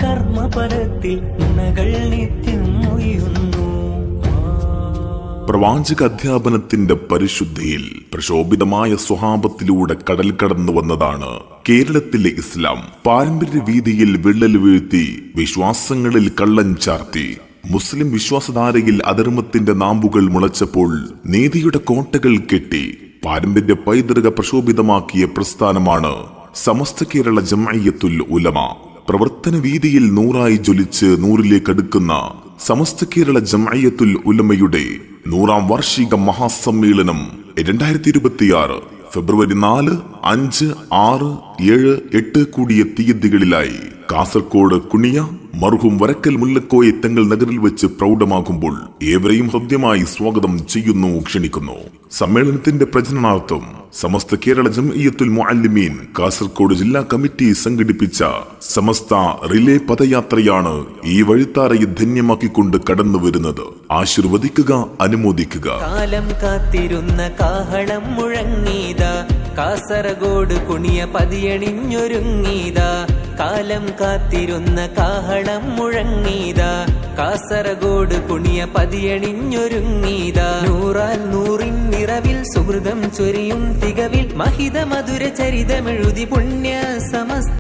കർമ്മപരത്തിൽ നുണകൾ നിത്യം മൊയ്യുന്നു. പ്രവാചക അധ്യാപനത്തിന്റെ പരിശുദ്ധിയിൽ പ്രശോഭിതമായ സ്വഹാബത്തിലൂടെ കടൽ കടന്നു വന്നതാണ് കേരളത്തിലെ ഇസ്ലാം. പാരമ്പര്യ വീതിയിൽ വിള്ളൽ വീഴ്ത്തി വിശ്വാസങ്ങളിൽ കള്ളൻ ചാർത്തി മുസ്ലിം വിശ്വാസധാരയിൽ അധർമ്മത്തിന്റെ നാമ്പുകൾ മുളച്ചപ്പോൾ നീതിയുടെ കോട്ടകൾ കെട്ടി പാരമ്പര്യ പൈതൃക പ്രശോഭിതമാക്കിയ പ്രസ്ഥാനമാണ് സമസ്ത കേരള ജംഇയ്യത്തുൽ ഉലമ. പ്രവർത്തന വീതിയിൽ നൂറായി ജ്വലിച്ച് നൂറിലേക്ക് അടുക്കുന്ന സമസ്ത കേരള ജംഇയ്യത്തുൽ ഉലമയുടെ 100ാം വാർഷിക മഹാസമ്മേളനം 2026 ഫെബ്രുവരി 4, 5, 6, 7, 8 കൂടിയ തീയതികളിലായി കാസർഗോഡ് കുണിയ മർഹൂം വരക്കൽ മുല്ലക്കോയ തങ്ങൾ നഗറിൽ വെച്ച് പ്രൗഢമാകുമ്പോൾ ഏവരെയും ഹൃദ്യമായി സ്വാഗതം ചെയ്യുന്നു, ക്ഷണിക്കുന്നു. സമ്മേളനത്തിന്റെ പ്രചരണാർത്ഥം സമസ്ത കേരള ജംഇയ്യത്തുൽ മുഅല്ലിമീൻ കാസർഗോഡ് ജില്ലാ കമ്മിറ്റി സംഘടിപ്പിച്ച സമസ്ത റിലേ പദയാത്രയാണ് ഈ വഴിത്താരയെ ധന്യമാക്കിക്കൊണ്ട് കടന്നു വരുന്നത്. ആശീർവദിക്കുക, അനുമോദിക്കുക. കാലം കാത്തിരുന്ന കാഹളം മുഴങ്ങീതാ, കാസർഗോഡ് കുണിയ പതിയണിഞ്ഞൊരുങ്ങീതാ. കാലം കാത്തിരുന്ന കാഹളം മുഴങ്ങീതാ, കാസർഗോഡ് കുണിയ പതിയണിഞ്ഞൊരുങ്ങീതാ. നൂറാൽ നൂറിൻ നിറവിൽ സുഹൃതം ചൊരിയും തികവിൽ മഹിത മധുര ചരിതമെഴുതി പുണ്യ സമസ്ത